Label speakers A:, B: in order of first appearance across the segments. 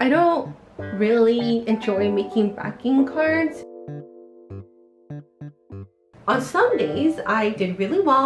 A: I don't really enjoy making backing cards. On some days, I did really well.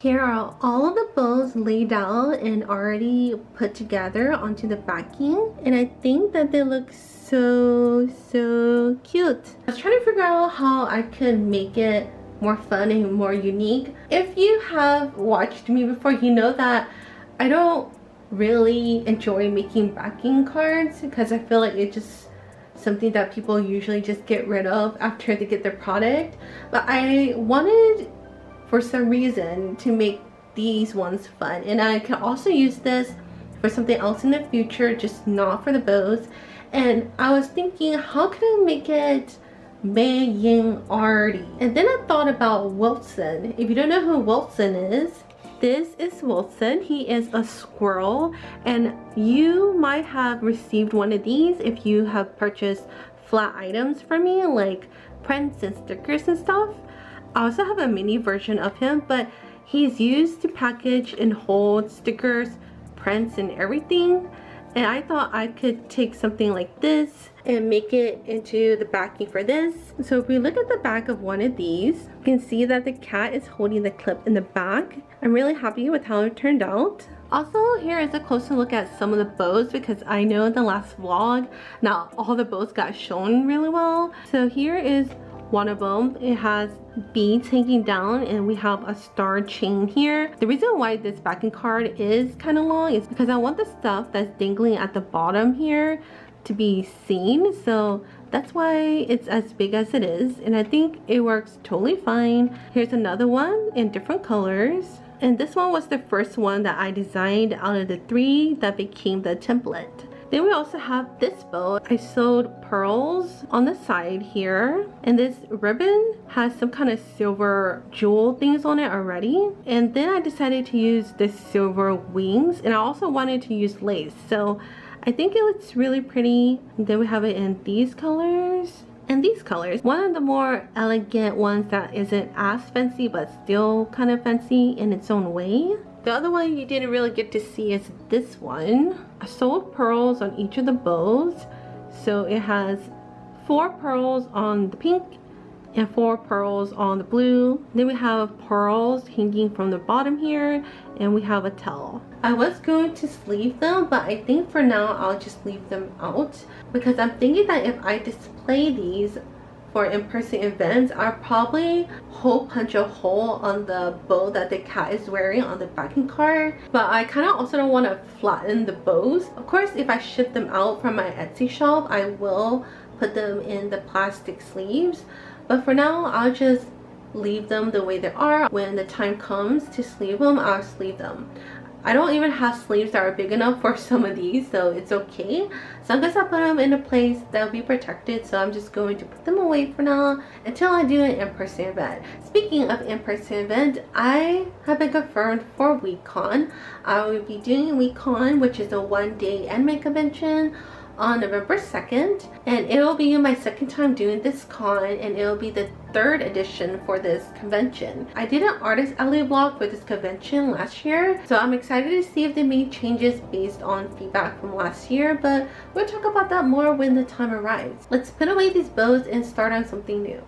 A: Here are all of the bows laid out and already put together onto the backing, and I think that they look so cute. I was trying to figure out how I could make it more fun and more unique. If you have watched me before, you know that I don't really enjoy making backing cards because I feel like it's just something that people usually just get rid of after they get their product. But I wanted, for some reason, to make these ones fun, and I can also use this for something else in the future, just not for the bows. And I was thinking, how can I make it Mei Ying arty? And then I thought about Wilson. If you don't know who Wilson is, this is Wilson. He is a squirrel, and you might have received one of these if you have purchased flat items from me, like prints and stickers and stuff. I also have a mini version of him, but he's used to package and hold stickers, prints, and everything. And I thought I could take something like this and make it into the backing for this. So if we look at the back of one of these, you can see that the cat is holding the clip in the back. I'm really happy with how it turned out. Also, here is a closer look at some of the bows, because I know in the last vlog, not all the bows got shown really well. So here is one of them. It has beads hanging down, and we have a star chain here. The reason why this backing card is kind of long is because I want the stuff that's dangling at the bottom here to be seen, so that's why it's as big as it is, and I think it works totally fine. Here's another one in different colors. And this one was the first one that I designed out of the 3 that became the template. Then we also have this bow. I sewed pearls on the side here, and this ribbon has some kind of silver jewel things on it already. And then I decided to use this silver wings, and I also wanted to use lace, so I think it looks really pretty. And then we have it in these colors and these colors. One of the more elegant ones that isn't as fancy but still kind of fancy in its own way. The other one you didn't really get to see is this one. I sewed pearls on each of the bows. So it has 4 pearls on the pink and 4 pearls on the blue. Then we have pearls hanging from the bottom here, and we have a tail. I was going to sleeve them, but I think for now I'll just leave them out, because I'm thinking that if I display these for in-person events, I'll probably hole punch a hole on the bow that the cat is wearing on the backing card. But I kind of also don't want to flatten the bows. Of course, if I ship them out from my Etsy shop, I will put them in the plastic sleeves. But for now, I'll just leave them the way they are. When the time comes to sleeve them, I'll sleeve them. I don't even have sleeves that are big enough for some of these, so it's okay. So I'm gonna put them in a place that will be protected, so I'm just going to put them away for now until I do an in-person event. Speaking of in-person event, I have been confirmed for WeCon. I will be doing WeCon, which is a one-day anime convention, on November 2nd, and it will be my second time doing this con, and it will be the 3rd edition for this convention. I did an artist alley vlog for this convention last year, so I'm excited to see if they made changes based on feedback from last year, but we'll talk about that more when the time arrives. Let's put away these bows and start on something new.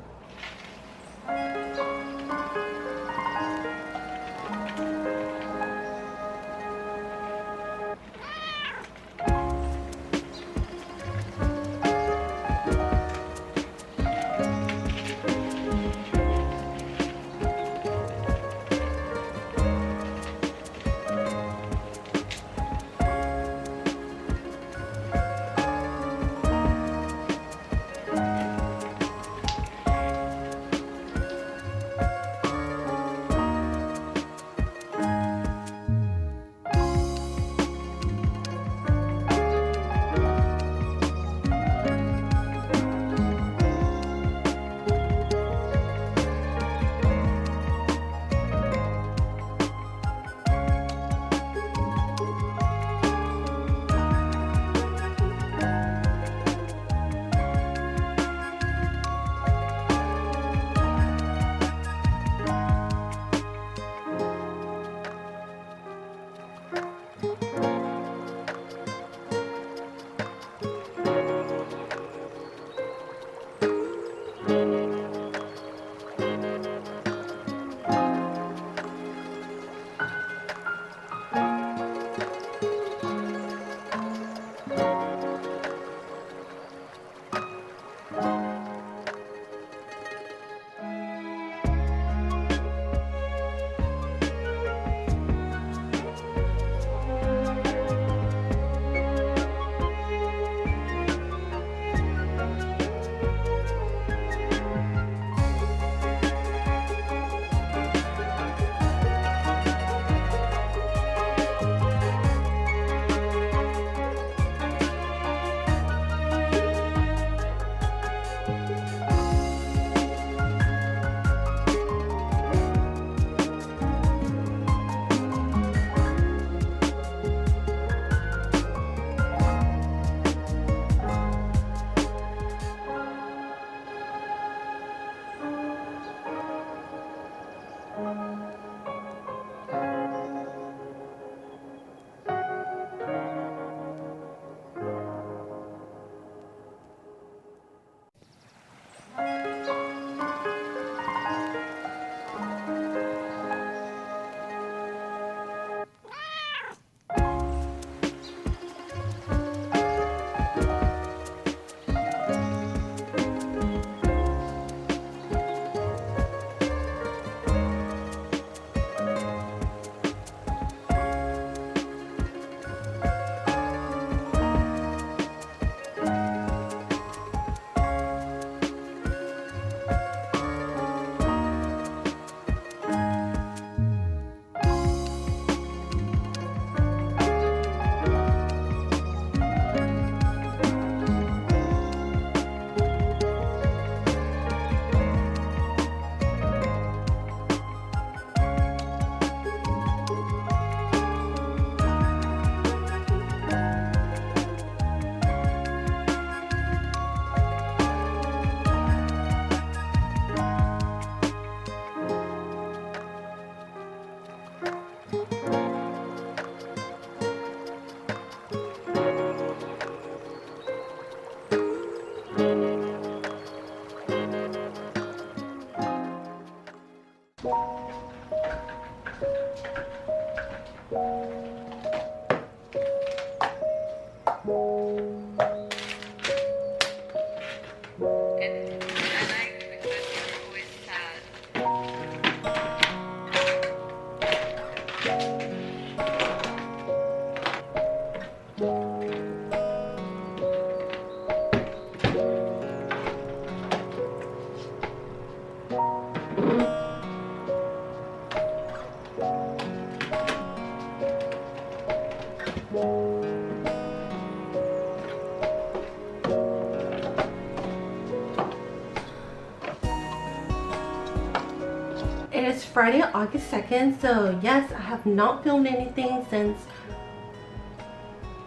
A: It is Friday, August 2nd, so yes, I have not filmed anything since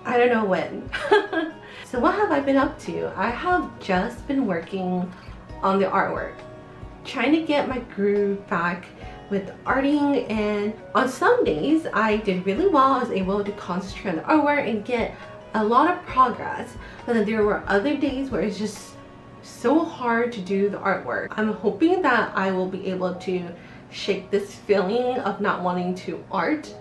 A: I don't know when. So what have I been up to? I have just been working on the artwork, trying to get my groove back with arting, and on some days I did really well. I was able to concentrate on the artwork and get a lot of progress, but then there were other days where it's just so hard to do the artwork. I'm hoping that I will be able to shake this feeling of not wanting to art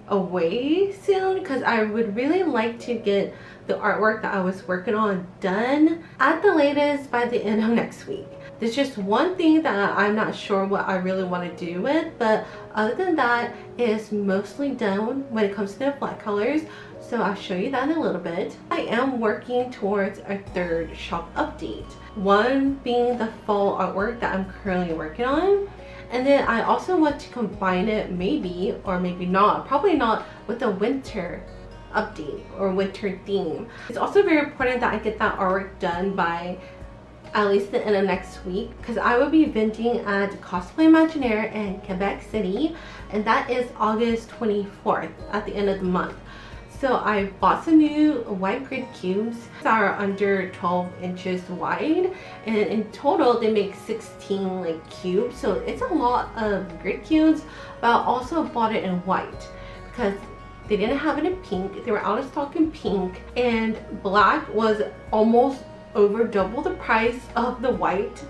A: away soon, because I would really like to get the artwork that I was working on done at the latest by the end of next week. There's just one thing that I'm not sure what I really want to do with, but other than that, it's mostly done when it comes to the flat colors. So I'll show you that in a little bit. I am working towards a third shop update, one being the fall artwork that I'm currently working on, and then I also want to combine it, maybe or maybe not, probably not, with a winter update or winter theme. It's also very important that I get that artwork done by at least the end of next week, because I will be vending at Cosplay Imaginaire in Quebec City, and that is August 24th at the end of the month. So I bought some new white grid cubes that are under 12 inches wide, and in total they make 16 like cubes, so it's a lot of grid cubes. But I also bought it in white because they didn't have it in pink. They were out of stock in pink, and black was almost over double the price of the white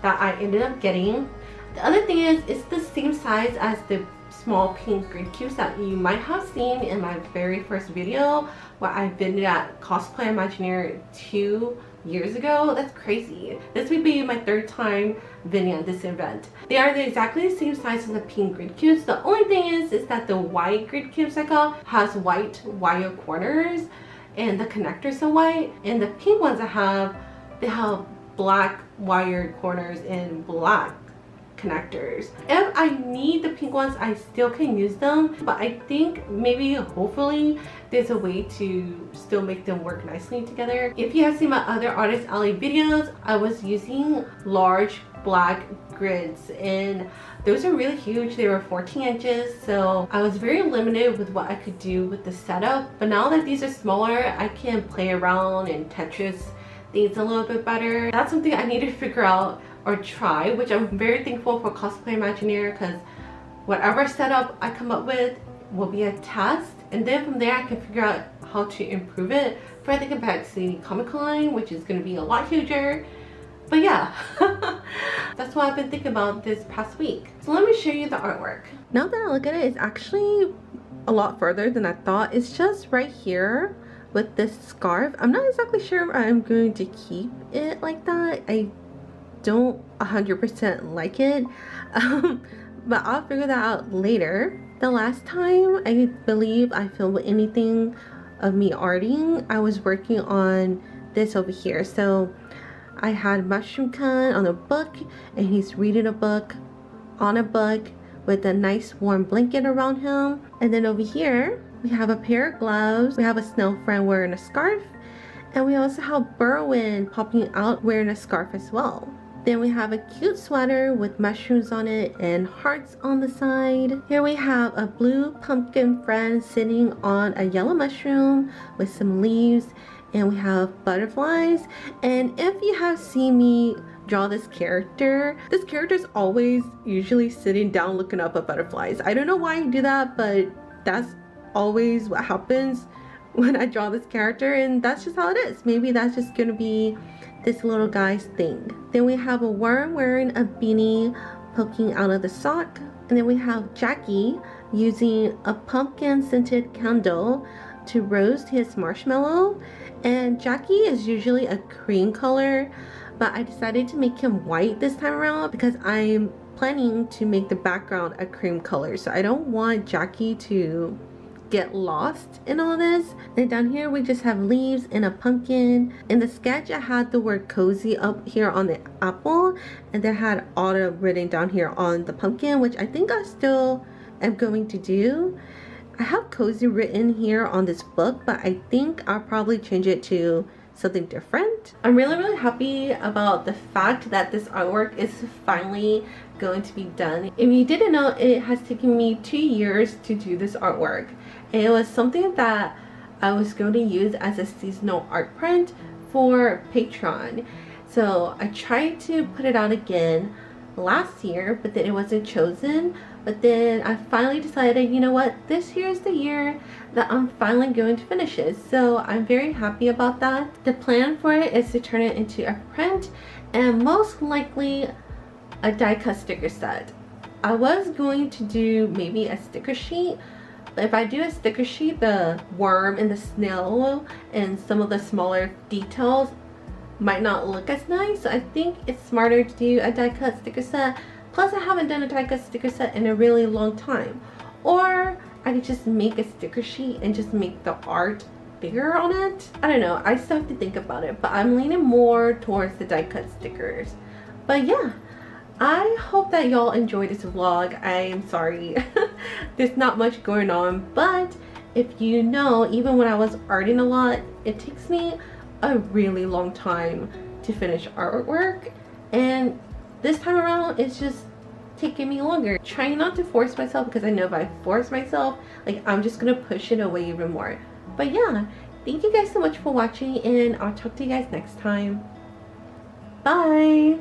A: that I ended up getting. The other thing is, it's the same size as the small pink grid cubes that you might have seen in my very first video where I vended at Cosplay Imaginaire 2 years ago. That's crazy. This would be my third time vending at this event. They are exactly the same size as the pink grid cubes. The only thing is that the white grid cubes I got has white wire corners and the connectors are white, and the pink ones I have, they have black wired corners and black connectors. If I need the pink ones, I still can use them, but I think maybe hopefully there's a way to still make them work nicely together. If you have seen my other Artist Alley videos, I was using large black grids, and those are really huge. They were 14 inches, so I was very limited with what I could do with the setup. But now that these are smaller, I can play around and Tetris things a little bit better. That's something I need to figure out or try, which I'm very thankful for Cosplay Imaginaire, because whatever setup I come up with will be a test, and then from there I can figure out how to improve it for the Quebec City Comic Con, which is going to be a lot huger. But yeah, that's what I've been thinking about this past week. So let me show you the artwork. Now that I look at it, it's actually a lot further than I thought. It's just right here with this scarf. I'm not exactly sure if I'm going to keep it like that. I don't 100% like it, but I'll figure that out later. The last time I believe I filmed anything of me arting, I was working on this over here. So I had Mushroom Kun on a book, and he's reading a book on a book with a nice warm blanket around him. And then over here we have a pair of gloves, we have a snow friend wearing a scarf, and we also have Berwin popping out wearing a scarf as well. Then we have a cute sweater with mushrooms on it and hearts on the side. Here we have a blue pumpkin friend sitting on a yellow mushroom with some leaves, and we have butterflies. And if you have seen me draw this character. This character is always usually sitting down looking up at butterflies. I don't know why I do that, but that's always what happens when I draw this character, and that's just how it is. Maybe that's just gonna be this little guy's thing. Then we have a worm wearing a beanie poking out of the sock. And then we have Jackie using a pumpkin scented candle to roast his marshmallow. And Jackie is usually a cream color, but I decided to make him white this time around because I'm planning to make the background a cream color. So I don't want Jackie to get lost in all this. And down here we just have leaves and a pumpkin. In the sketch I had the word cozy up here on the apple, and then had autumn written down here on the pumpkin, which I think I still am going to do. I have cozy written here on this book, but I think I'll probably change it to something different. I'm really happy about the fact that this artwork is finally going to be done. If you didn't know, it has taken me 2 years to do this artwork. It was something that I was going to use as a seasonal art print for Patreon. So I tried to put it out again last year, but then it wasn't chosen. But then I finally decided, you know what, this year is the year that I'm finally going to finish it. So I'm very happy about that. The plan for it is to turn it into a print and most likely a die cut sticker set. I was going to do maybe a sticker sheet, but if I do a sticker sheet, the worm and the snail and some of the smaller details might not look as nice. So I think it's smarter to do a die cut sticker set. Plus I haven't done a die cut sticker set in a really long time. Or I could just make a sticker sheet and just make the art bigger on it. I don't know, I still have to think about it, but I'm leaning more towards the die cut stickers. But yeah, I hope that y'all enjoyed this vlog. I am sorry there's not much going on, but if you know, even when I was arting a lot, it takes me a really long time to finish artwork, and this time around it's just taking me longer. Trying not to force myself, because I know if I force myself, like, I'm just gonna push it away even more. But yeah, thank you guys so much for watching, and I'll talk to you guys next time. Bye.